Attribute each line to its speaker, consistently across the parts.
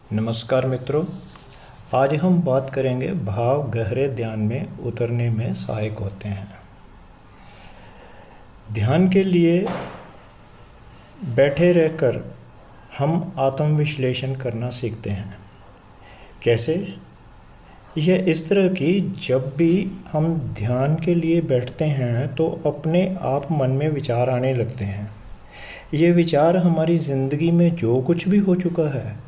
Speaker 1: नमस्कार मित्रों। आज हम बात करेंगे भाव गहरे ध्यान में उतरने में सहायक होते हैं। ध्यान के लिए बैठे रहकर हम आत्मविश्लेषण करना सीखते हैं। कैसे? यह इस तरह कि जब भी हम ध्यान के लिए बैठते हैं तो अपने आप मन में विचार आने लगते हैं। ये विचार हमारी ज़िंदगी में जो कुछ भी हो चुका है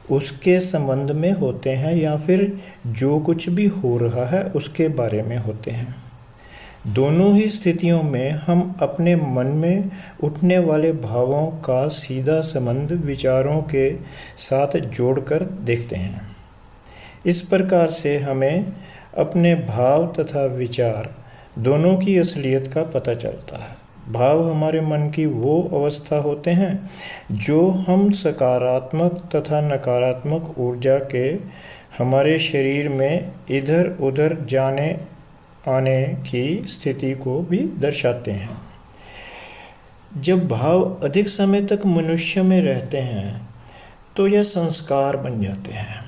Speaker 1: उसके संबंध में होते हैं या फिर जो कुछ भी हो रहा है उसके बारे में होते हैं। दोनों ही स्थितियों में हम अपने मन में उठने वाले भावों का सीधा संबंध विचारों के साथ जोड़कर देखते हैं। इस प्रकार से हमें अपने भाव तथा विचार दोनों की असलियत का पता चलता है। भाव हमारे मन की वो अवस्था होते हैं जो हम सकारात्मक तथा नकारात्मक ऊर्जा के हमारे शरीर में इधर उधर जाने आने की स्थिति को भी दर्शाते हैं। जब भाव अधिक समय तक मनुष्य में रहते हैं तो यह संस्कार बन जाते हैं।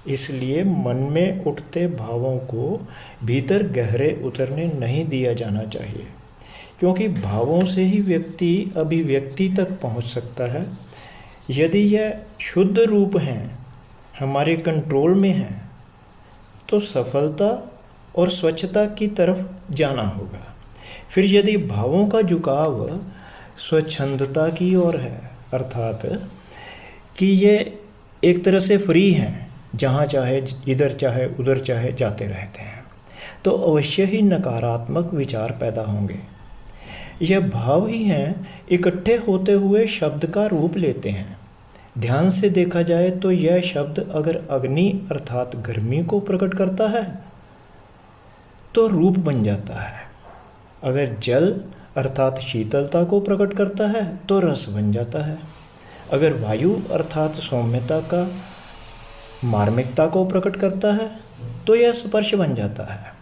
Speaker 1: इसलिए मन में उठते भावों को भीतर गहरे उतरने नहीं दिया जाना चाहिए, क्योंकि भावों से ही व्यक्ति अभिव्यक्ति तक पहुंच सकता है। यदि यह शुद्ध रूप हैं, हमारे कंट्रोल में हैं, तो सफलता और स्वच्छता की तरफ जाना होगा। फिर यदि भावों का झुकाव स्वच्छंदता की ओर है, अर्थात कि ये एक तरह से फ्री हैं, जहाँ चाहे इधर चाहे उधर चाहे जाते रहते हैं, तो अवश्य ही नकारात्मक विचार पैदा होंगे। यह भाव ही हैं इकट्ठे होते हुए शब्द का रूप लेते हैं। ध्यान से देखा जाए तो यह शब्द अगर अग्नि अर्थात गर्मी को प्रकट करता है तो रूप बन जाता है। अगर जल अर्थात शीतलता को प्रकट करता है तो रस बन जाता है। अगर वायु अर्थात सौम्यता का मार्मिकता को प्रकट करता है तो यह स्पर्श बन जाता है।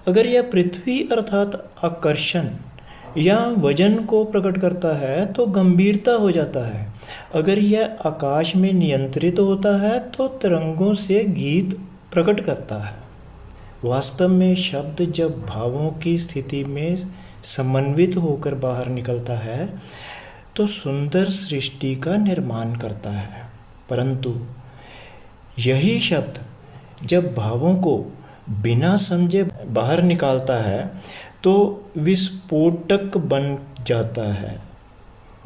Speaker 1: अगर यह पृथ्वी अर्थात आकर्षण या वजन को प्रकट करता है तो गंभीरता हो जाता है। अगर यह आकाश में नियंत्रित होता है तो तरंगों से गीत प्रकट करता है। वास्तव में शब्द जब भावों की स्थिति में समन्वित होकर बाहर निकलता है तो सुंदर सृष्टि का निर्माण करता है। परंतु यही शब्द जब भावों को बिना समझे बाहर निकालता है तो विस्फोटक बन जाता है,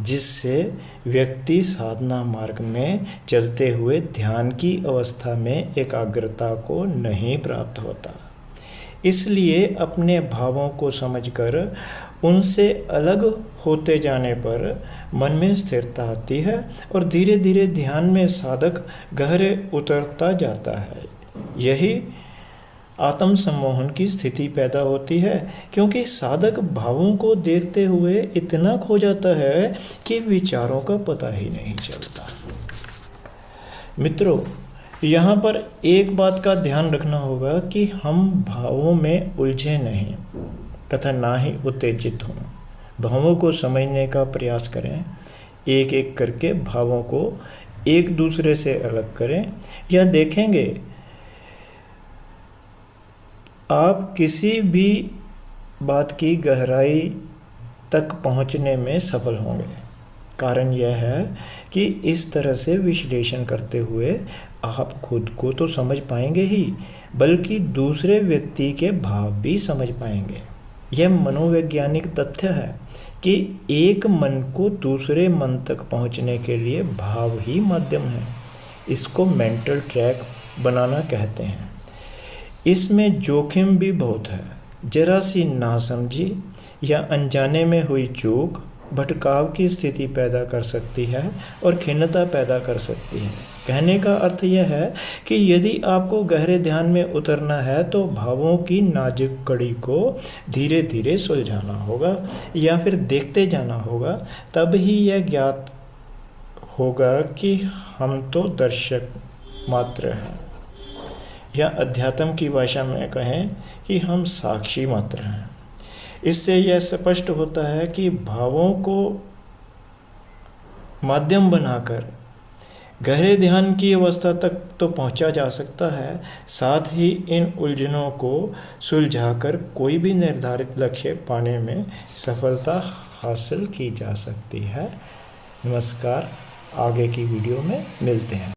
Speaker 1: जिससे व्यक्ति साधना मार्ग में चलते हुए ध्यान की अवस्था में एकाग्रता को नहीं प्राप्त होता। इसलिए अपने भावों को समझकर उनसे अलग होते जाने पर मन में स्थिरता आती है और धीरे धीरे ध्यान में साधक गहरे उतरता जाता है। यही आत्म सम्मोहन की स्थिति पैदा होती है, क्योंकि साधक भावों को देखते हुए इतना खो जाता है कि विचारों का पता ही नहीं चलता। मित्रों, यहाँ पर एक बात का ध्यान रखना होगा कि हम भावों में उलझे नहीं तथा ना ही उत्तेजित हों। भावों को समझने का प्रयास करें, एक एक करके भावों को एक दूसरे से अलग करें। यह देखेंगे आप किसी भी बात की गहराई तक पहुंचने में सफल होंगे। कारण यह है कि इस तरह से विश्लेषण करते हुए आप खुद को तो समझ पाएंगे ही, बल्कि दूसरे व्यक्ति के भाव भी समझ पाएंगे। यह मनोवैज्ञानिक तथ्य है कि एक मन को दूसरे मन तक पहुंचने के लिए भाव ही माध्यम है। इसको मेंटल ट्रैक बनाना कहते हैं। इसमें जोखिम भी बहुत है। जरा सी नासमझी या अनजाने में हुई चूक भटकाव की स्थिति पैदा कर सकती है और खिन्नता पैदा कर सकती है। कहने का अर्थ यह है कि यदि आपको गहरे ध्यान में उतरना है तो भावों की नाजुक कड़ी को धीरे धीरे सुलझाना होगा या फिर देखते जाना होगा। तब ही यह ज्ञात होगा कि हम तो दर्शक मात्र हैं, या अध्यात्म की भाषा में कहें कि हम साक्षी मात्र हैं। इससे यह स्पष्ट होता है कि भावों को माध्यम बनाकर गहरे ध्यान की अवस्था तक तो पहुंचा जा सकता है, साथ ही इन उलझनों को सुलझाकर कोई भी निर्धारित लक्ष्य पाने में सफलता हासिल की जा सकती है। नमस्कार, आगे की वीडियो में मिलते हैं।